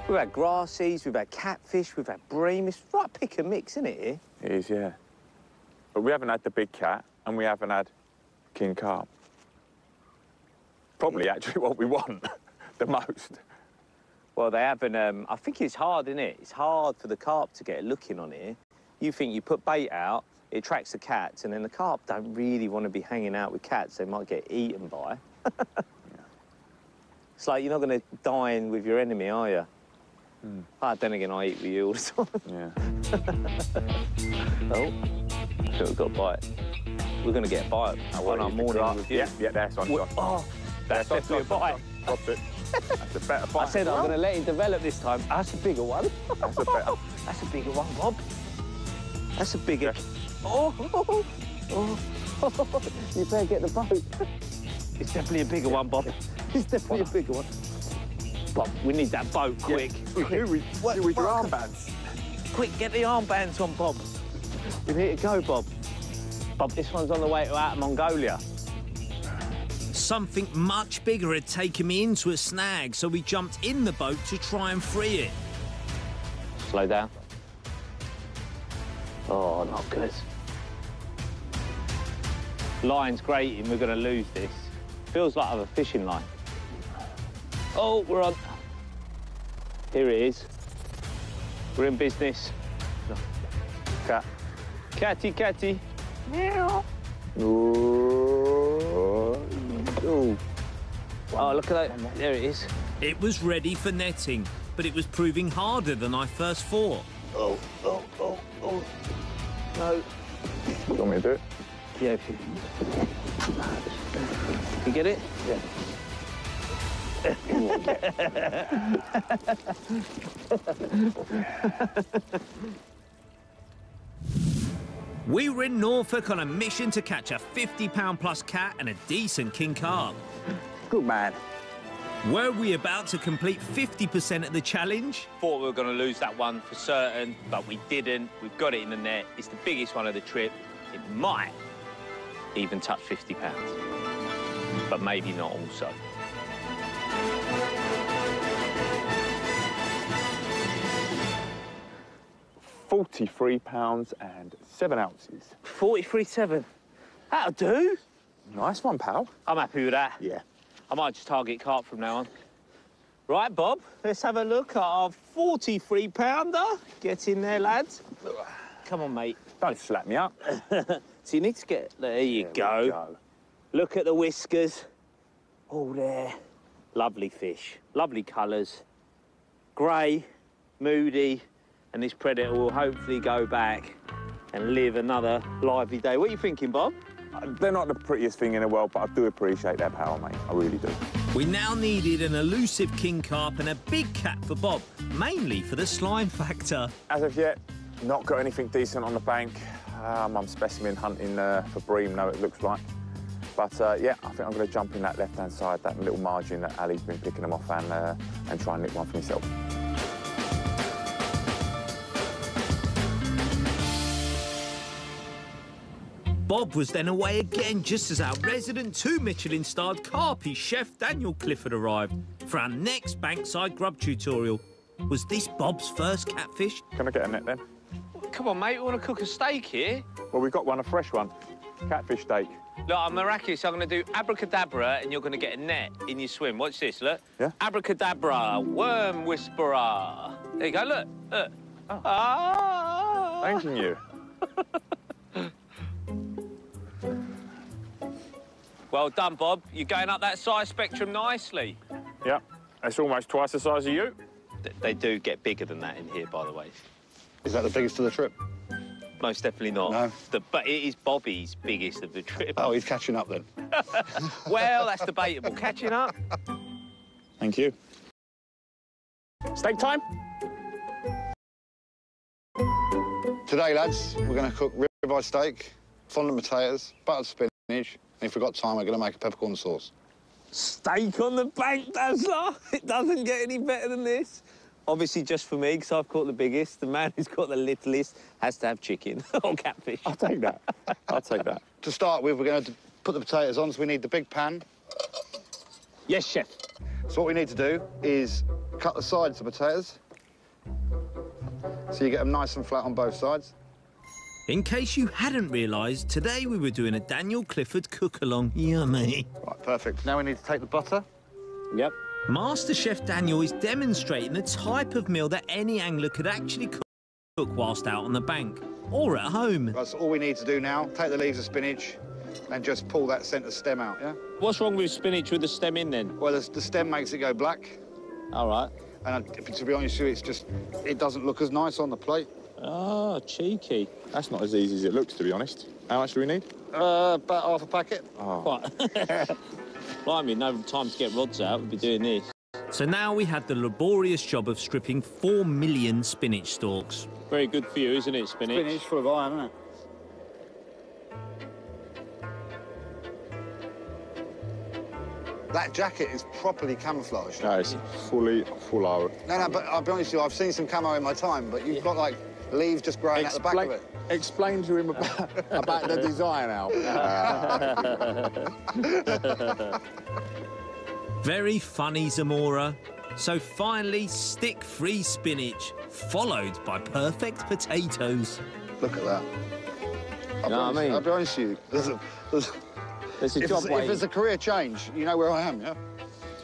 We've had grassies, we've had catfish, we've had bream. It's right pick and mix, isn't it, here? It is, yeah. But we haven't had the big cat, and we haven't had king carp. Probably actually what we want the most. Well, they haven't... I think it's hard, isn't it? It's hard for the carp to get looking on here. You think you put bait out, it attracts the cats, and then the carp don't really want to be hanging out with cats. They might get eaten by. It's like you're not going to dine with your enemy, are you? Ah, then again, I eat with you all the time. Yeah. Oh, I think we've got a bite. We're going to get a bite on our morning with you. Yeah, that's on. Oh, that's definitely a bite. Dropped it. That's a better bite. I said I'm going to let it develop this time. That's a bigger one. That's a better. That's a bigger one, Bob. That's a bigger... Yeah. Oh, you better get the boat. It's definitely a bigger one, Bob. It's definitely a bigger one. Bob, we need that boat, quick. Yeah. Quick. With your armbands. Quick, get the armbands on, Bob. We need to go, Bob. Bob, this one's on the way to out of Mongolia. Something much bigger had taken me into a snag, so we jumped in the boat to try and free it. Slow down. Oh, not good. Line's grating, we're going to lose this. Feels like I have a fishing line. Oh, we're on. Here it is. We're in business. Cat. Catty, catty. Meow. Ooh. Oh, look at that. There it is. It was ready for netting, but it was proving harder than I first thought. Oh. No. You want me to do it? Yeah, if you... You get it? Yeah. We were in Norfolk on a mission to catch a 50-pound-plus cat and a decent king carp. Good man. Were we about to complete 50% of the challenge? Thought we were going to lose that one for certain, but we didn't. We've got it in the net. It's the biggest one of the trip. It might even touch 50 pounds, but maybe not also. £43 and 7 ounces. 43.7. That'll do. Nice one, pal. I'm happy with that. Yeah. I might just target carp from now on. Right, Bob, let's have a look at our 43-pounder. Get in there, lads. Come on, mate. Don't slap me up. So you need to get... There you go. Look at the whiskers. Oh, there. Lovely fish. Lovely colours. Grey, moody, and this predator will hopefully go back and live another lively day. What are you thinking, Bob? They're not the prettiest thing in the world, but I do appreciate their power, mate. I really do. We now needed an elusive king carp and a big cat for Bob, mainly for the slime factor. As of yet, not got anything decent on the bank. I'm specimen hunting for bream, it looks like. But, yeah, I think I'm going to jump in that left-hand side, that little margin that Ali's been picking them off, and try and nick one for myself. Bob was then away again just as our resident 2 Michelin-starred carpy chef Daniel Clifford arrived for our next bankside grub tutorial. Was this Bob's first catfish? Can I get a net then? Come on, mate, we want to cook a steak here. Well, we've got one, a fresh one. Catfish steak. Look, I'm miraculous. I'm going to do abracadabra and you're going to get a net in your swim. Watch this, look. Yeah? Abracadabra, worm whisperer. There you go, look. Oh. Ah! Thank you. Well done, Bob. You're going up that size spectrum nicely. Yeah, it's almost twice the size of you. They do get bigger than that in here, by the way. Is that the biggest of the trip? Most definitely not. No. But it is Bobby's biggest of the trip. Oh, he's catching up then. Well, that's debatable. Catching up. Thank you. Steak time? Today, lads, we're going to cook ribeye steak, fondant potatoes, buttered spinach, and if we've got time, we're going to make a peppercorn sauce. Steak on the bank, Dazzler. It doesn't get any better than this. Obviously, just for me, because I've caught the biggest. The man who's got the littlest has to have chicken or catfish. I'll take that. I'll take that. To start with, we're going to put the potatoes on, so we need the big pan. Yes, chef. So what we need to do is cut the sides of potatoes, so you get them nice and flat on both sides. In case you hadn't realised, today we were doing a Daniel Clifford cook-along. Yummy. Right, perfect. Now we need to take the butter. Yep. Master Chef Daniel is demonstrating the type of meal that any angler could actually cook whilst out on the bank or at home. That's all we need to do now. Take the leaves of spinach and just pull that centre stem out, yeah? What's wrong with spinach with the stem in then? Well, the stem makes it go black. All right. And to be honest with you, it doesn't look as nice on the plate. Oh, cheeky. That's not as easy as it looks, to be honest. How much do we need? About half a packet. Oh. What? Blimey, no time to get rods out. We'd be doing this. So now we had the laborious job of stripping 4 million spinach stalks. Very good for you, isn't it, spinach? Spinach full of iron, isn't it? That jacket is properly camouflaged. No, it's fully full hour. No, but I'll be honest with you, I've seen some camo in my time, but you've got, like, leaves just growing out the back of it. Explain to him about the design, Al. Very funny, Zamora. So finally, stick-free spinach, followed by perfect potatoes. Look at that. I'll be honest with you, There's a job if there's a career change, you know where I am, yeah?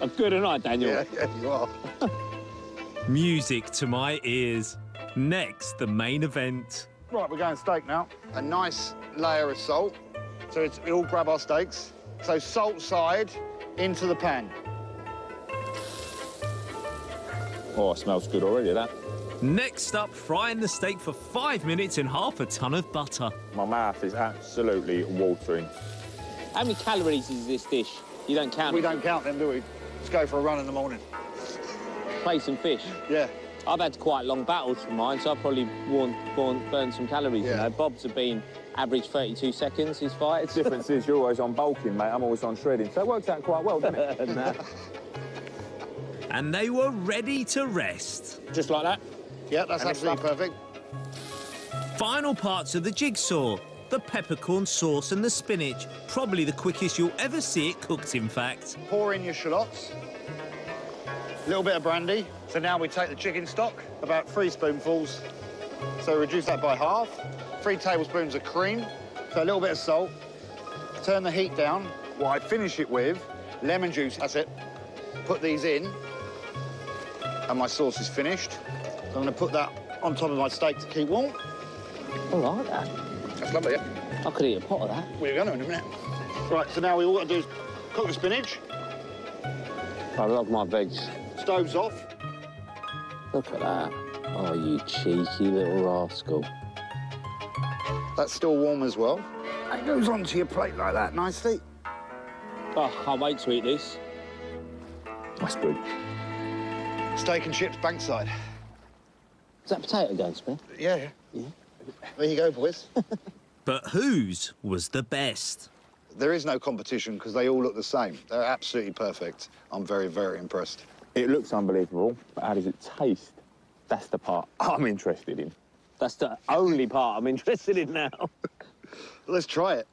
I'm good at night, Daniel. Yeah, you are. Music to my ears. Next, the main event. Right, we're going steak now. A nice layer of salt. So we all grab our steaks. So salt side into the pan. Oh, it smells good already, that. Next up, frying the steak for 5 minutes in half a ton of butter. My mouth is absolutely watering. How many calories is this dish? You don't count We it? don't count them, do we? Let's go for a run in the morning. Play some fish. Yeah. I've had quite long battles for mine, so I've probably burned some calories. Yeah. You know, Bob's have been average 32 seconds his fights. The difference is you're always on bulking, mate. I'm always on shredding. So it works out quite well, doesn't it? Nah. And they were ready to rest. Just like that. Yeah, that's absolutely perfect. Final parts of the jigsaw. The peppercorn sauce and the spinach. Probably the quickest you'll ever see it cooked, in fact. Pour in your shallots. A little bit of brandy. So now we take the chicken stock, about 3 spoonfuls. So reduce that by half. 3 tablespoons of cream. So a little bit of salt. Turn the heat down. What I finish it with, lemon juice, that's it. Put these in, and my sauce is finished. So I'm gonna put that on top of my steak to keep warm. I like that. That's lovely, yeah? I could eat a pot of that. We're gonna in a minute. Right, so now all we've got to do is cook the spinach. I love my veg. Stove's off. Look at that. Oh, you cheeky little rascal. That's still warm as well. It goes onto your plate like that, nicely. Oh, can't wait to eat this. That's good. Steak and chips bankside. Is that potato going, Smith? Yeah. There you go, boys. But whose was the best? There is no competition because they all look the same. They're absolutely perfect. I'm very, very impressed. It looks unbelievable, but how does it taste? That's the part I'm interested in. That's the only part I'm interested in now. Let's try it.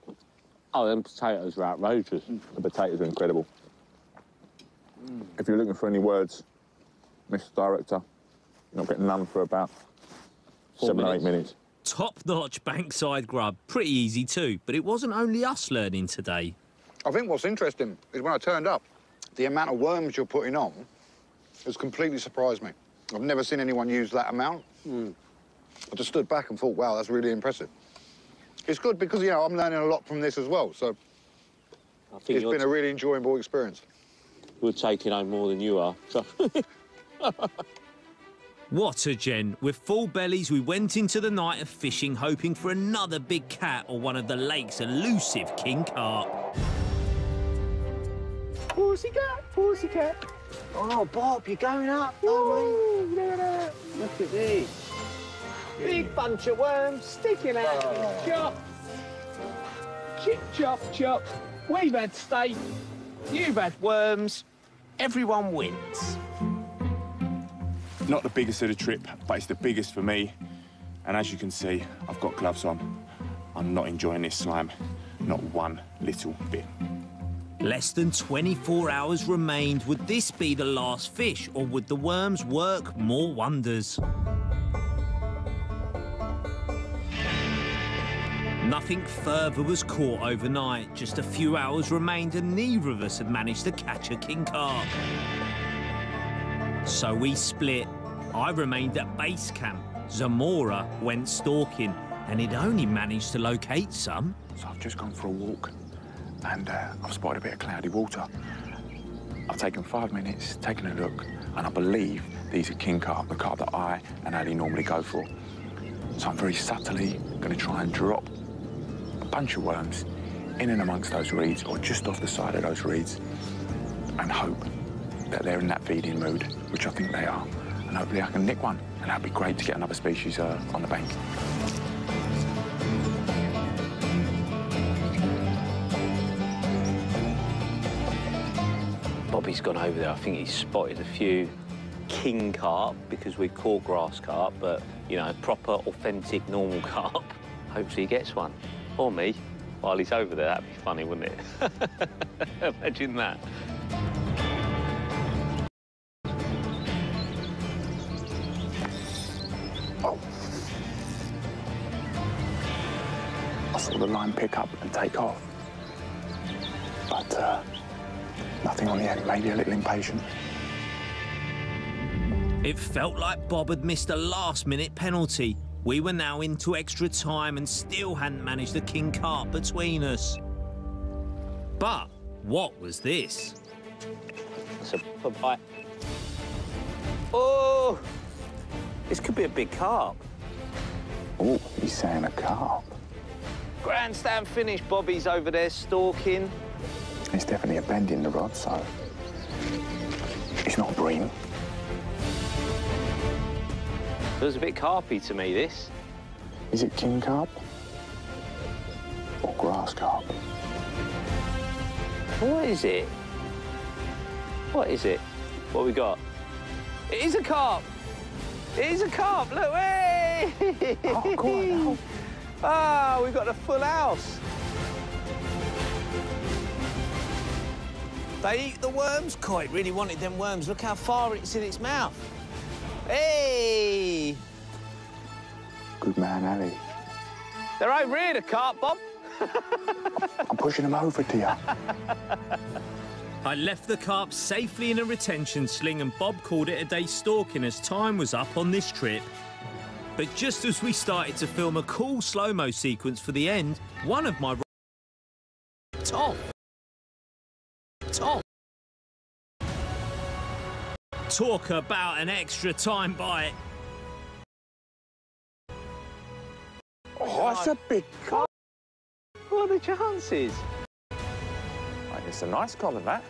Oh, them potatoes are outrageous. The potatoes are incredible. If you're looking for any words, Mr. Director, you're not getting none for about 7 or 8 minutes. Top-notch bankside grub. Pretty easy too, but it wasn't only us learning today. I think what's interesting is when I turned up, the amount of worms you're putting on has completely surprised me. I've never seen anyone use that amount. I just stood back and thought, wow, that's really impressive. It's good because, you know, I'm learning a lot from this as well, so I think it's been a really enjoyable experience. We're taking home more than you are. What a gent. With full bellies, we went into the night of fishing, hoping for another big cat or one of the lake's elusive king carp. Pussycat, pussycat. Oh, Bob, you're going up. Oh, look at this. Big bunch of worms sticking out of his chop. Chip, chop, chop. We've had steak. You've had worms. Everyone wins. Not the biggest of the trip, but it's the biggest for me. And as you can see, I've got gloves on. I'm not enjoying this slime, not one little bit. Less than 24 hours remained. Would this be the last fish, or would the worms work more wonders? Nothing further was caught overnight. Just a few hours remained and neither of us had managed to catch a king carp. So we split. I remained at base camp. Zamora went stalking, and he'd only managed to locate some. So I've just gone for a walk, and I've spotted a bit of cloudy water. I've taken 5 minutes, taken a look, and I believe these are king carp, the carp that I and Ali normally go for. So I'm very subtly going to try and drop a bunch of worms in and amongst those reeds, or just off the side of those reeds, and hope that they're in that feeding mood, which I think they are. And hopefully I can nick one, and that'd be great to get another species on the bank. Bobby's gone over there. I think he's spotted a few king carp, because we caught grass carp, but, you know, proper, authentic, normal carp. Hopefully he gets one. Or me, while he's over there. That'd be funny, wouldn't it? Imagine that. Oh. I saw the line pick up and take off. But, nothing on the end, maybe a little impatient. It felt like Bob had missed a last-minute penalty. We were now into extra time and still hadn't managed a king carp between us. But what was this? It's a bite. Oh! This could be a big carp. Oh, he's saying a carp. Grandstand finish. Bobby's over there stalking. It's definitely a bend in the rod, so it's not bream. Feels a bit carpy to me, this. Is it king carp or grass carp? What is it? What is it? What we got? It is a carp. It is a carp. Look, hey! Oh, go on now. Ah, we got a full house. They eat the worms? God, it really wanted them worms. Look how far it's in its mouth. Hey! Good man, Ali. They're over here, the carp, Bob. I'm pushing them over to you. I left the carp safely in a retention sling and Bob called it a day stalking as time was up on this trip. But just as we started to film a cool slow-mo sequence for the end, one of my off. Talk about an extra time bite. Oh, that's a big carp. What are the chances? It's a nice collar, that.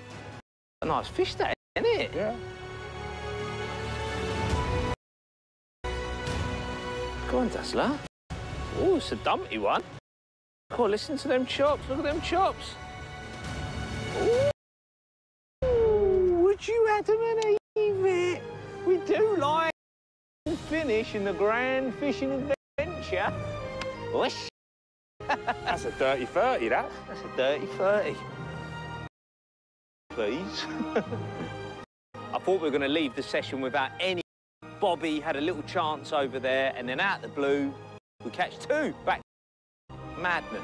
A nice fish, that, isn't it? Yeah. Go on, Dazzler. Oh, it's a dumpy one. Oh, listen to them chops. Look at them chops. Ooh, would you, Adam and Eve? We do like finish in the grand fishing adventure. Whoosh. That's a dirty 30, that. That's a dirty 30. Please. I thought we were going to leave the session without any. Bobby had a little chance over there, and then out the blue, we catch two. Back. Madness.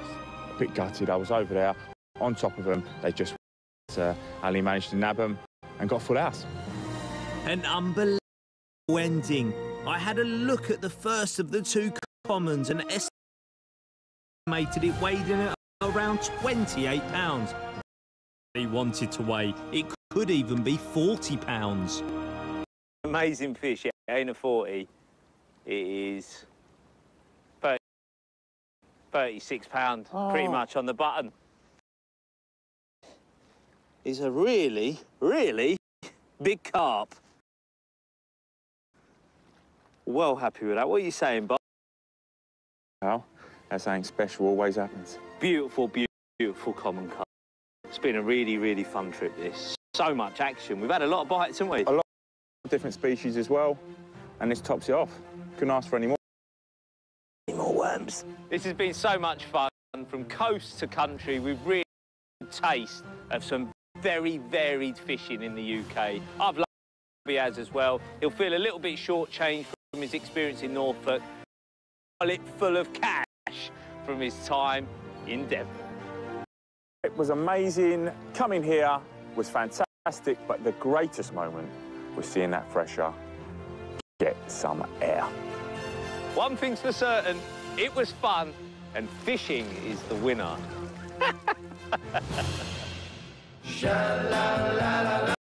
A bit gutted. I was over there on top of them. They just... Ali managed to nab them and got full house. An unbelievable ending. I had a look at the first of the two commons and estimated it weighed in at around 28 pounds. He wanted to weigh. It could even be 40 pounds. Amazing fish, yeah. It ain't a 40. It is 36 pounds, pretty much on the button. It's a really, really big carp. Well happy with that. What are you saying, Bob? Well, that's something special always happens. Beautiful, beautiful common carp. It's been a really, really fun trip, this. So much action. We've had a lot of bites, haven't we? A lot of different species as well, and this tops it off. Couldn't ask for any more. Any more worms. This has been so much fun. From coast to country, we've really taste of some very varied fishing in the UK. I've loved Bobby has as well. He'll feel a little bit shortchanged from his experience in Norfolk. Wallet full of cash from his time in Devon. It was amazing. Coming here was fantastic, but the greatest moment was seeing that fresher get some air. One thing's for certain, it was fun, and fishing is the winner.